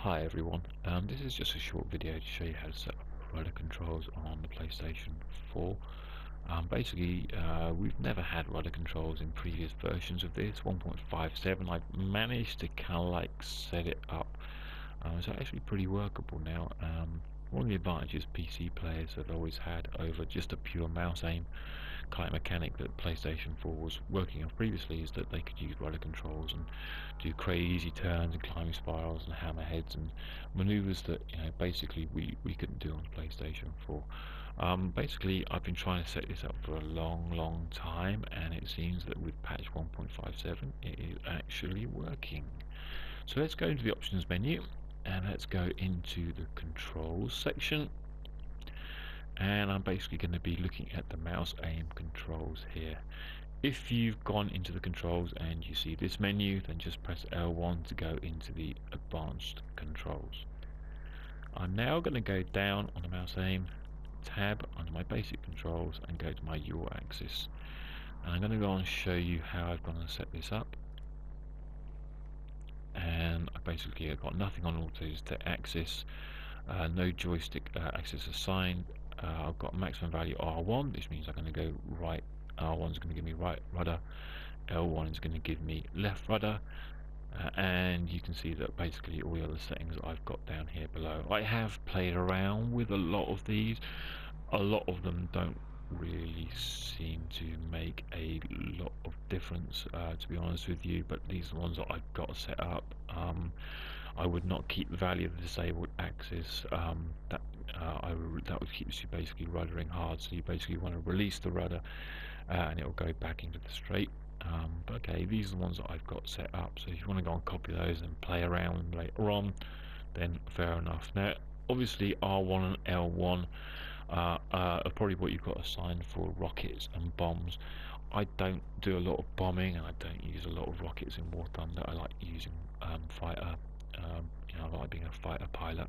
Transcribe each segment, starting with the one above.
Hi everyone, this is just a short video to show you how to set up rudder controls on the PlayStation 4. Basically, we've never had rudder controls in previous versions of this. 1.57, I've managed to kind of like set it up. It's actually pretty workable now. One of the advantages PC players have always had over just a pure mouse aim kind of mechanic that PlayStation 4 was working on previously is that they could use rudder controls and do crazy turns and climbing spirals and hammerheads and maneuvers that basically we couldn't do on the PlayStation 4. Basically, I've been trying to set this up for a long time, and it seems that with patch 1.57 it is actually working. So let's go into the options menu and let's go into the controls section, and I'm basically going to be looking at the mouse aim controls here. If you've gone into the controls and you see this menu, then just press L1 to go into the advanced controls. I'm now going to go down on the mouse aim tab under my basic controls and go to my yaw axis, and I'm going to go and show you how I've gone and set this up. And I basically have got nothing on auto axis, no joystick axis assigned. I've got maximum value R1, which means I'm going to go right. R1 is going to give me right rudder, L1 is going to give me left rudder, and you can see that basically all the other settings I've got down here below. I have played around with a lot of these. A lot of them don't really seem to make a lot of difference, to be honest with you, but these are the ones that I've got set up. I would not keep the value of the disabled axis. That would keep you basically ruddering hard, so you basically want to release the rudder and it will go back into the straight. But okay, these are the ones that I've got set up, so if you want to go and copy those and play around later on, then fair enough. Now obviously R1 and L1 are probably what you've got assigned for rockets and bombs. I don't do a lot of bombing and I don't use a lot of rockets in War Thunder. I like using fighter, I like being a fighter pilot.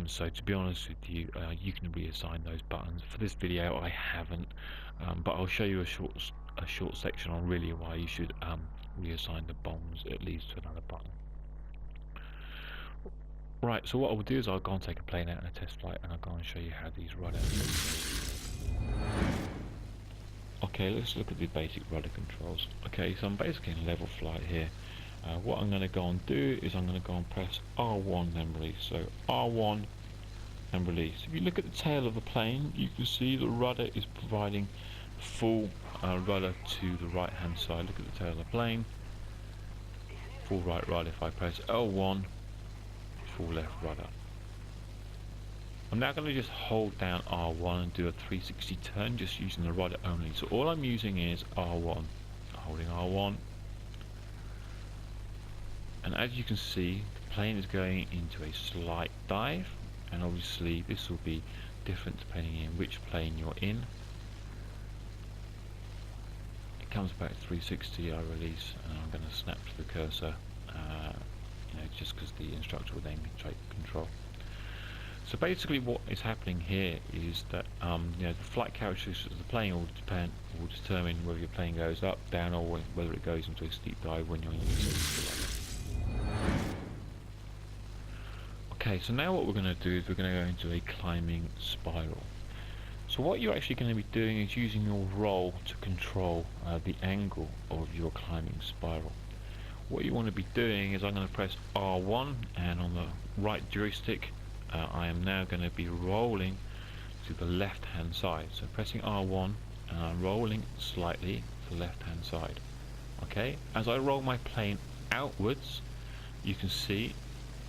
So to be honest with you, you can reassign those buttons. For this video I haven't, but I'll show you a short section on really why you should reassign the bombs at least to another button. Right, so what I will do is I'll go and take a plane out in a test flight and I'll go and show you how these rudder. Okay, let's look at the basic rudder controls. Okay, so I'm basically in level flight here. What I'm going to go and do is I'm going to go and press R1 then release. So R1 and release. If you look at the tail of the plane, you can see the rudder is providing full rudder to the right hand side. Look at the tail of the plane, full right rudder. If I press L1, full left rudder. I'm now going to just hold down R1 and do a 360 turn just using the rudder only. So all I'm using is R1, holding R1, and as you can see the plane is going into a slight dive, and obviously this will be different depending on which plane you're in. It comes back 360, I release, and I'm going to snap to the cursor, just because the instructor will then take control. So basically what is happening here is that the flight characteristics of the plane will determine whether your plane goes up, down, or whether it goes into a steep dive when you're using it. Okay, so now what we're going to do is we're going to go into a climbing spiral. So what you're actually going to be doing is using your roll to control the angle of your climbing spiral. What you want to be doing is I'm going to press R1, and on the right joystick I am now going to be rolling to the left hand side. So pressing R1 and I'm rolling slightly to the left hand side. Okay, as I roll my plane outwards, you can see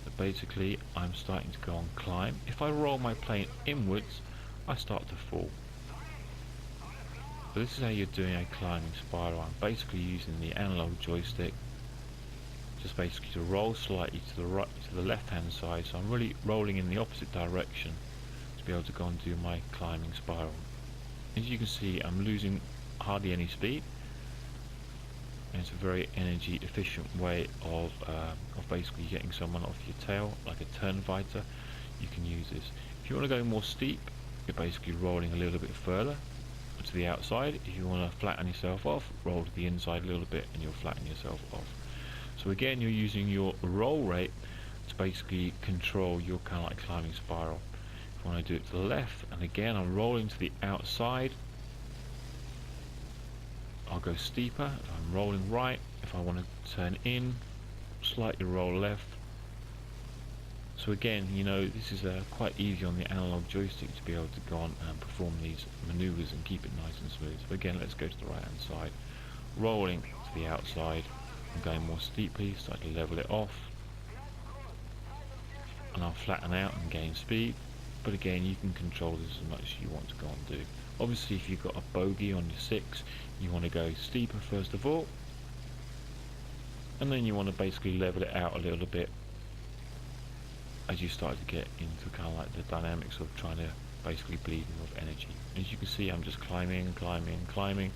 that basically I'm starting to go and climb. If I roll my plane inwards, I start to fall. So this is how you're doing a climbing spiral. I'm basically using the analog joystick just basically to roll slightly to the right, to the left hand side, so I'm really rolling in the opposite direction to be able to go and do my climbing spiral. As you can see, I'm losing hardly any speed, and it's a very energy efficient way of basically getting someone off your tail, like a turn fighter. You can use this. If you want to go more steep, you're basically rolling a little bit further to the outside. If you want to flatten yourself off, roll to the inside a little bit and you'll flatten yourself off. So again, you're using your roll rate to basically control your kind of like climbing spiral. If I want to do it to the left, and again I'm rolling to the outside, I'll go steeper. If I'm rolling right, if I want to turn in, slightly roll left. So again, you know, this is quite easy on the analog joystick to be able to go on and perform these maneuvers and keep it nice and smooth. So again, let's go to the right hand side, rolling to the outside, I'm going more steeply, start to level it off, and I'll flatten out and gain speed. But again, you can control this as much as you want to go and do. Obviously, if you've got a bogey on your 6, you want to go steeper first of all, and then you want to basically level it out a little bit as you start to get into kind of like the dynamics of trying to basically bleed off energy. As you can see, I'm just climbing, climbing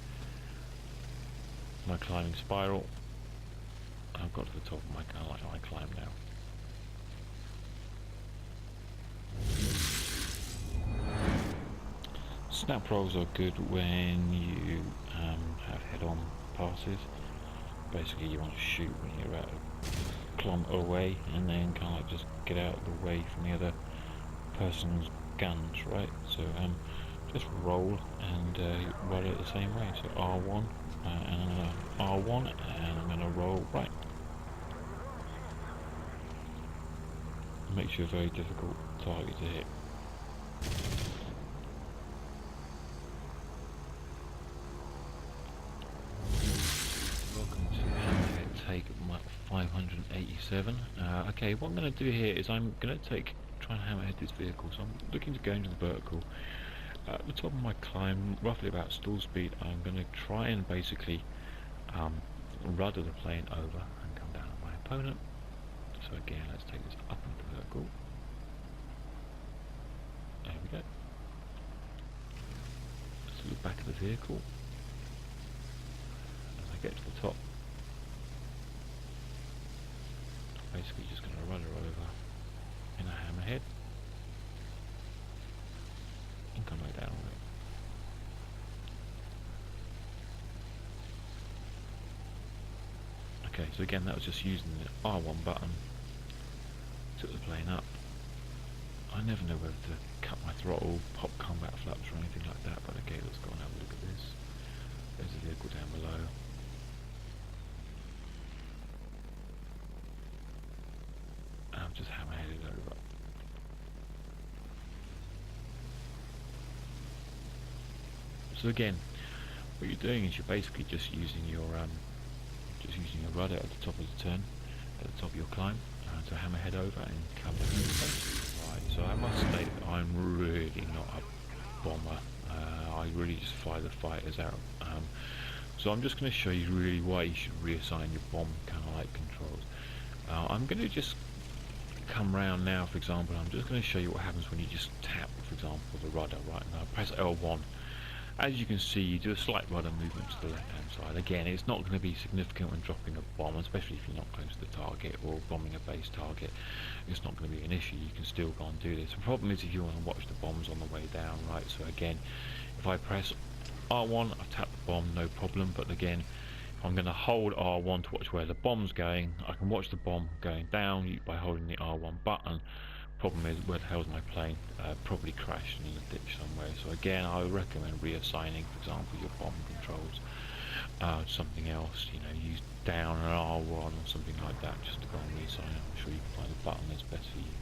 my climbing spiral. I've got to the top of my kind of like my climb now. Snap rolls are good when you have head-on passes. Basically, you want to shoot when you're at a kilometre away, and then kind of like just get out of the way from the other person's guns, right? So just roll and roll it the same way. So R1 and R1, and I'm going to roll right. It makes you a very difficult target to hit. Welcome to Hammerhead take 587. Okay, what I'm going to do here is I'm going to try and hammerhead this vehicle. So I'm looking to go into the vertical. At the top of my climb, roughly about stall speed, I'm going to try and basically rudder the plane over and come down on my opponent. So again, let's take this up into vertical. There we go. Let's look back at the vehicle. As I get to the top, I'm basically just going to rudder over in a hammerhead and come right down on it. Okay, so again, that was just using the R1 button. Took the plane up. I never know whether to cut my throttle, pop combat flaps or anything like that, but okay, let's go and have a look at this. There's the vehicle down below. And I'm just hammerheaded over. So again, what you're doing is you're basically just using your rudder at the top of the turn, at the top of your climb, to hammerhead over and come down. Right, so I must state that I'm really not a bomber. I really just fly the fighters out. So I'm just going to show you really why you should reassign your bomb kind of like controls. I'm going to just come round now, for example. I'm just going to show you what happens when you just tap, for example, the rudder, right? Now press L1. As you can see, you do a slight rudder movement to the left hand side. Again, it's not going to be significant when dropping a bomb, especially if you're not close to the target or bombing a base target. It's not going to be an issue. You can still go and do this. The problem is if you want to watch the bombs on the way down, right? So again, if I press R1, I tap the bomb, no problem. But again, if I'm going to hold R1 to watch where the bomb's going, I can watch the bomb going down by holding the R1 button. Problem is, where the hell's my plane? Probably crashed in a ditch somewhere. So again, I would recommend reassigning, for example, your bomb controls. Something else, you know, use down an R1 or something like that, just to go and reassign it. I'm sure you can find a button that's better for you.